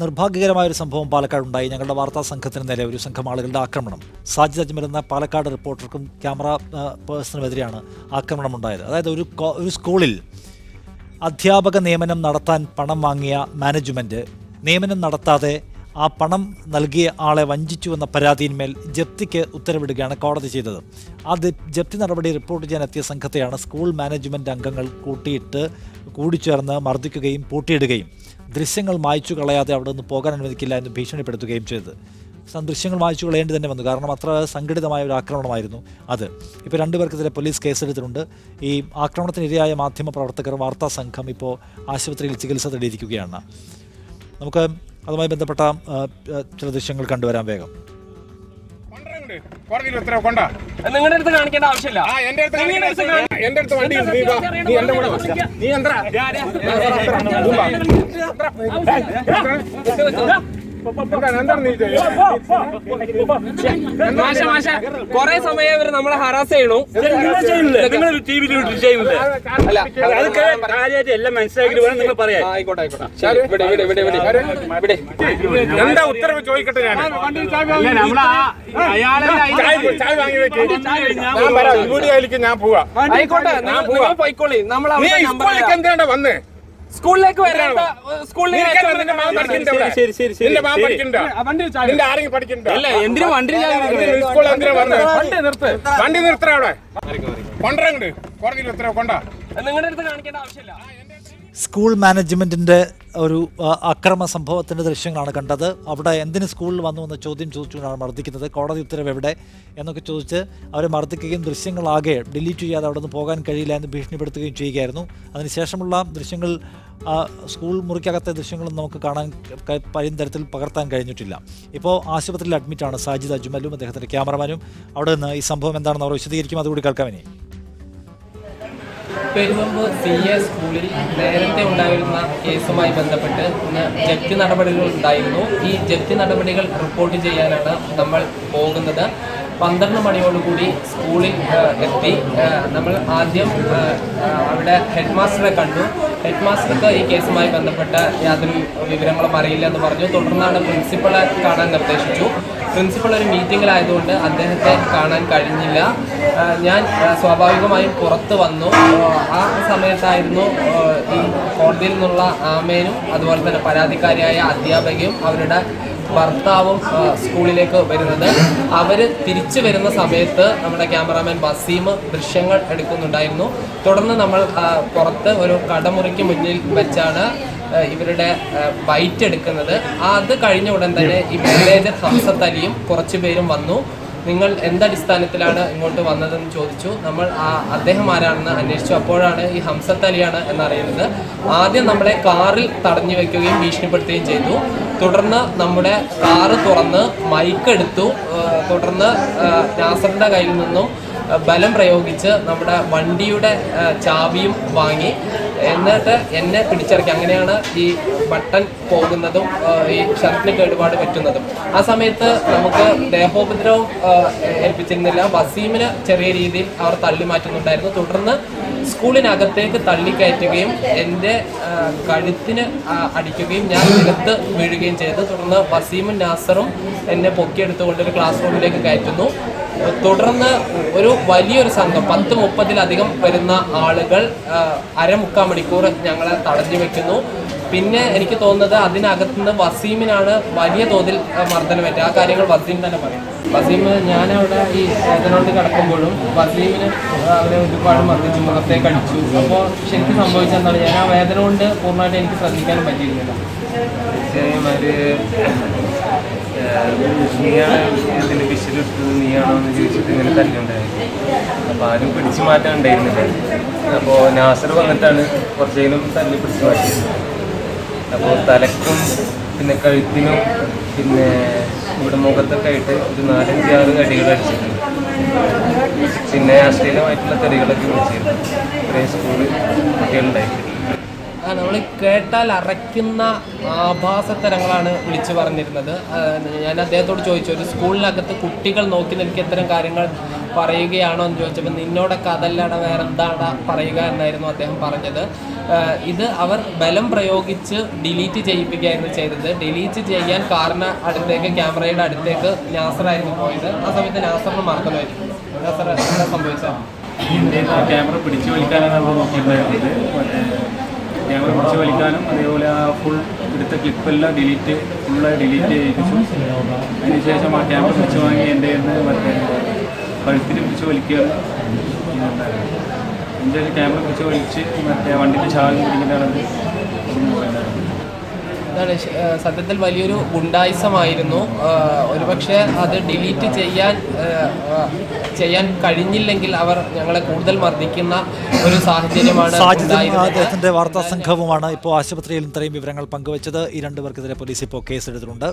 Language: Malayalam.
നിർഭാഗ്യകരമായൊരു സംഭവം പാലക്കാട് ഉണ്ടായി. ഞങ്ങളുടെ വാർത്താ സംഘത്തിന് നേരെ ഒരു സംഘം ആളുകളുടെ ആക്രമണം. സാജിദ് അജ്മൽ എന്ന പാലക്കാട് റിപ്പോർട്ടർക്കും ക്യാമറ പേഴ്സണുമെതിരെയാണ് ആക്രമണമുണ്ടായത്. അതായത് ഒരു സ്കൂളിൽ അധ്യാപക നിയമനം നടത്താൻ പണം വാങ്ങിയ മാനേജ്മെൻറ്റ് നിയമനം നടത്താതെ ആ പണം നൽകിയ ആളെ വഞ്ചിച്ചുവെന്ന പരാതിയിന്മേൽ ജപ്തിക്ക് ഉത്തരവിടുകയാണ് കോടതി ചെയ്തത്. ആ ജപ്തി നടപടി റിപ്പോർട്ട് ചെയ്യാൻ എത്തിയ സംഘത്തെയാണ് സ്കൂൾ മാനേജ്മെൻറ്റ് അംഗങ്ങൾ കൂടിച്ചേർന്ന് മർദ്ദിക്കുകയും പൂട്ടിയിടുകയും ദൃശ്യങ്ങൾ മായ്ച്ചു കളയാതെ അവിടെ നിന്ന് പോകാൻ അനുവദിക്കില്ല എന്ന് ഭീഷണിപ്പെടുത്തുകയും ചെയ്തത്. ദൃശ്യങ്ങൾ മായ്ച്ചു കളയേണ്ടി തന്നെ വന്നു. കാരണം അത്ര സംഘടിതമായ ഒരു ആക്രമണമായിരുന്നു അത്. ഇപ്പോൾ രണ്ടുപേർക്കെതിരെ പോലീസ് കേസെടുത്തിട്ടുണ്ട്. ഈ ആക്രമണത്തിനിരയായ മാധ്യമ പ്രവർത്തകർ, വാർത്താ സംഘം ഇപ്പോൾ ആശുപത്രിയിൽ ചികിത്സ തേടിയിരിക്കുകയാണ്. നമുക്ക് അതുമായി ബന്ധപ്പെട്ട ചില ദൃശ്യങ്ങൾ കണ്ടുവരാൻ വേഗം. നിങ്ങളുടെ അടുത്ത് കാണിക്കേണ്ട ആവശ്യമില്ല. കൊറേ സമയം ഇവര് നമ്മളെ ഹറാസ് ചെയ്യണു. എല്ലാം മനസ്സിലാക്കിട്ട് വേണം നിങ്ങൾ പറയാം. ആയിക്കോട്ടെ എന്താ ഉത്തരവ് ചോദിക്കട്ടെ. ഞാൻ പോവാ. ആയിക്കോട്ടെ, പോയിക്കോളി. നമ്മൾ എന്താണ് വന്ന് സ്കൂളിലേക്ക് വരാത്ത വണ്ടി നിർത്തറ അവിടെ കൊണ്ടേ കൊണ്ട നിങ്ങളുടെ അടുത്ത് കാണിക്കേണ്ട ആവശ്യമില്ല. സ്കൂൾ മാനേജ്മെൻറ്റിൻ്റെ ഒരു അക്രമ സംഭവത്തിൻ്റെ ദൃശ്യങ്ങളാണ് കണ്ടത്. അവിടെ എന്തിന് സ്കൂളിൽ വന്നു എന്ന ചോദ്യം ചോദിച്ചുകൊണ്ടാണ് മർദ്ദിക്കുന്നത്. കോടതി ഉത്തരവ് എവിടെ എന്നൊക്കെ ചോദിച്ച് അവരെ മർദ്ദിക്കുകയും ദൃശ്യങ്ങളാകെ ഡിലീറ്റ് ചെയ്യാതെ അവിടെ നിന്ന് പോകാൻ കഴിയില്ല എന്ന് ഭീഷണിപ്പെടുത്തുകയും ചെയ്യുകയായിരുന്നു. അതിനുശേഷമുള്ള ദൃശ്യങ്ങൾ, സ്കൂൾ മുറിക്കകത്തെ ദൃശ്യങ്ങളും നമുക്ക് കാണാൻ തരത്തിൽ പകർത്താൻ കഴിഞ്ഞിട്ടില്ല. ഇപ്പോൾ ആശുപത്രിയിൽ അഡ്മിറ്റാണ് സാജിദ് അജ്മലും അദ്ദേഹത്തിൻ്റെ ക്യാമറമാനും. അവിടെ നിന്ന് ഈ സംഭവം എന്താണെന്ന് അവർ വിശദീകരിക്കും. അതുകൂടി കേൾക്കാം. ഇനി പെരുമ്പ് CA സ്കൂളിൽ നേരത്തെ ഉണ്ടായിരുന്ന കേസുമായി ബന്ധപ്പെട്ട് ഇന്ന് ജപ്തി നടപടികൾ ഉണ്ടായിരുന്നു. ഈ ജപ്തി നടപടികൾ റിപ്പോർട്ട് ചെയ്യാനാണ് നമ്മൾ പോകുന്നത്. 12 മണിയോടുകൂടി സ്കൂളിൽ എത്തി. നമ്മൾ ആദ്യം അവിടെ ഹെഡ് മാസ്റ്ററെ കണ്ടു. ഹെഡ് മാസ്റ്റർക്ക് ഈ കേസുമായി ബന്ധപ്പെട്ട യാതൊരു വിവരങ്ങളും അറിയില്ല എന്ന് പറഞ്ഞു. തുടർന്നാണ് പ്രിൻസിപ്പളെ കാണാൻ നിർദ്ദേശിച്ചു. പ്രിൻസിപ്പൾ ഒരു മീറ്റിങ്ങിലായതുകൊണ്ട് അദ്ദേഹത്തെ കാണാൻ കഴിഞ്ഞില്ല. ഞാൻ സ്വാഭാവികമായും പുറത്ത് വന്നു. ആ സമയത്തായിരുന്നു ഈ കോടതിയിൽ നിന്നുള്ള ആമേനും അതുപോലെ തന്നെ പരാതിക്കാരിയായ അധ്യാപകയും അവരുടെ ഭർത്താവും സ്കൂളിലേക്ക് വരുന്നത്. അവർ തിരിച്ചു വരുന്ന സമയത്ത് നമ്മുടെ ക്യാമറാമാൻ വസീം ദൃശ്യങ്ങൾ എടുക്കുന്നുണ്ടായിരുന്നു. തുടർന്ന് നമ്മൾ പുറത്ത് ഒരു കടമുറിക്ക് മുന്നിൽ വെച്ചാണ് ഇവരുടെ ബൈറ്റ് എടുക്കുന്നത്. അത് കഴിഞ്ഞ ഉടൻ തന്നെ ഈ മാനേജർ ഹംസത്ത് അലിയും കുറച്ച് പേരും വന്നു. നിങ്ങൾ എന്തടിസ്ഥാനത്തിലാണ് ഇങ്ങോട്ട് വന്നതെന്ന് ചോദിച്ചു. നമ്മൾ അദ്ദേഹം ആരാണെന്ന് അന്വേഷിച്ചു. അപ്പോഴാണ് ഈ ഹംസത്ത് അലിയാണ് എന്നറിയുന്നത്. ആദ്യം നമ്മളെ കാറിൽ തടഞ്ഞു വയ്ക്കുകയും ഭീഷണിപ്പെടുത്തുകയും ചെയ്തു. തുടർന്ന് നമ്മുടെ കാറ് തുറന്ന് മൈക്കെടുത്തു. തുടർന്ന് നാസറിൻ്റെ കയ്യിൽ നിന്നും ബലം പ്രയോഗിച്ച് നമ്മുടെ വണ്ടിയുടെ ചാവിയും വാങ്ങി. എന്നിട്ട് എന്നെ പിടിച്ചിറക്കി. അങ്ങനെയാണ് ഈ ബട്ടൺ പോകുന്നതും ഈ ഷർട്ടിന് കേടുപാട് പറ്റുന്നതും. ആ സമയത്ത് നമുക്ക് ദേഹോപദ്രവം ഏൽപ്പിച്ചിരുന്നില്ല. വസീമിന് ചെറിയ രീതിയിൽ അവർ തള്ളി മാറ്റുന്നുണ്ടായിരുന്നു. തുടർന്ന് സ്കൂളിനകത്തേക്ക് തള്ളിക്കയറ്റുകയും എൻ്റെ കഴുത്തിന് അടിക്കുകയും ഞാൻ നിലത്ത് വീഴുകയും ചെയ്തു. തുടർന്ന് വസീമും നാസറും എന്നെ പൊക്കിയെടുത്തുകൊണ്ട് ഒരു ക്ലാസ് റൂമിലേക്ക് കയറ്റുന്നു. തുടർന്ന് ഒരു വലിയൊരു സംഘം 10-30-ലധികം വരുന്ന ആളുകൾ അരമുക്കാൽ മണിക്കൂർ ഞങ്ങളെ തടഞ്ഞു വെക്കുന്നു. പിന്നെ എനിക്ക് തോന്നുന്നത് അതിനകത്തുനിന്ന് വസീമിനാണ് വലിയ തോതിൽ മർദ്ദനമേറ്റത്. ആ കാര്യങ്ങൾ വസീം തന്നെ പറയും. വസീം, ഞാനവിടെ ഈ വേദനോട് കിടക്കുമ്പോഴും വസീമിന് അവരെ ഒരുപാട് മർദ്ദിച്ചു, മുഖത്തേക്ക് അടിച്ചു. അപ്പോൾ ശരിക്കും സംഭവിച്ചെന്താണ്, ഞാൻ ആ വേദന കൊണ്ട് പൂർണ്ണമായിട്ട് എനിക്ക് ശ്രദ്ധിക്കാനും പറ്റിയിരുന്നില്ല. നീയാണ് ഇതിന് വിഷലെടുത്തത്, നീയാണോ എന്ന് ചോദിച്ചിട്ട് ഇങ്ങനെ തല്ലുണ്ടായിരുന്നു. അപ്പോൾ ആരും പിടിച്ചു മാറ്റാൻ ഉണ്ടായിരുന്നില്ല. അപ്പോൾ നാസർ വന്നിട്ടാണ് കുറച്ചേലും തല്ലി പിടിച്ചു മാറ്റിയത്. അപ്പോൾ തലക്കും പിന്നെ കഴുത്തിനും പിന്നെ ഇവിടെ മുഖത്തൊക്കെ ആയിട്ട് ഒരു 4-5-6 കടികൾ അടിച്ചിട്ടുണ്ട്. പിന്നെ അശ്ലീലമായിട്ടുള്ള തെറികളൊക്കെ വിളിച്ചിരുന്നു. ഇത്രയും സ്കൂളിൽ കുട്ടികളുണ്ടായിരുന്നു. നമ്മൾ കേട്ടാൽ അറയ്ക്കുന്ന ആഭാസത്തരങ്ങളാണ് വിളിച്ചു പറഞ്ഞിരുന്നത്. ഞാൻ അദ്ദേഹത്തോട് ചോദിച്ചു, ഒരു സ്കൂളിനകത്ത് കുട്ടികൾ നോക്കി നിൽക്കുക ഇത്തരം കാര്യങ്ങൾ പറയുകയാണോ എന്ന് ചോദിച്ചപ്പോൾ നിന്നോടൊക്കെ അതല്ലാതെ വേറെ എന്താണ് പറയുക എന്നായിരുന്നു അദ്ദേഹം പറഞ്ഞത്. ഇത് അവർ ബലം പ്രയോഗിച്ച് ഡിലീറ്റ് ചെയ്യിപ്പിക്കുകയായിരുന്നു ചെയ്തത്. ഡിലീറ്റ് ചെയ്യാൻ കാറിന് അടുത്തേക്ക്, ക്യാമറയുടെ അടുത്തേക്ക് നാസറായിരുന്നു പോയത്. ആ സമയത്ത് നാസറിന് മറക്കണമായിരുന്നു. നാസർ എന്താ സംഭവിച്ചത്? ക്യാമറ പിടിച്ചു വലിക്കാനാണ് നമ്മൾ നോക്കിയിട്ടുണ്ടായിരുന്നത്. ക്യാമറ പിടിച്ചു വലിക്കാനും അതേപോലെ ആ ഫുൾ എടുത്ത ക്ലിപ്പെല്ലാം ഫുള്ളായി ഡിലീറ്റ് ചെയ്യിപ്പിച്ചു. അതിനുശേഷം ആ ക്യാമറ പിടിച്ചു വാങ്ങി എൻ്റെ മറ്റേ കഴുത്തിൽ പിടിച്ചു വലിക്കുകയാണ് ചെയ്യുന്നുണ്ടായിരുന്നു. എൻ്റെ ക്യാമറ പിടിച്ചു വലിച്ച് മറ്റേ വണ്ടിൻ്റെ ചാവി പിടിക്കുന്നതാണ് ഇതാണ് സത്യത്തിൽ വലിയൊരു ഗുണ്ടായിസമായിരുന്നു. ഒരുപക്ഷെ അത് ഡിലീറ്റ് ചെയ്യാൻ കഴിഞ്ഞില്ലെങ്കിൽ അവർ ഞങ്ങളെ കൂടുതൽ മർദ്ദിക്കുന്ന ഒരു സാഹചര്യമാണ്. അദ്ദേഹത്തിന്റെ വാർത്താ സംഘവുമാണ് ഇപ്പോൾ ആശുപത്രിയിൽ ഇത്രയും വിവരങ്ങൾ പങ്കുവച്ചത്. ഈ രണ്ടുപേർക്കെതിരെ പോലീസ് ഇപ്പോൾ കേസെടുത്തിട്ടുണ്ട്.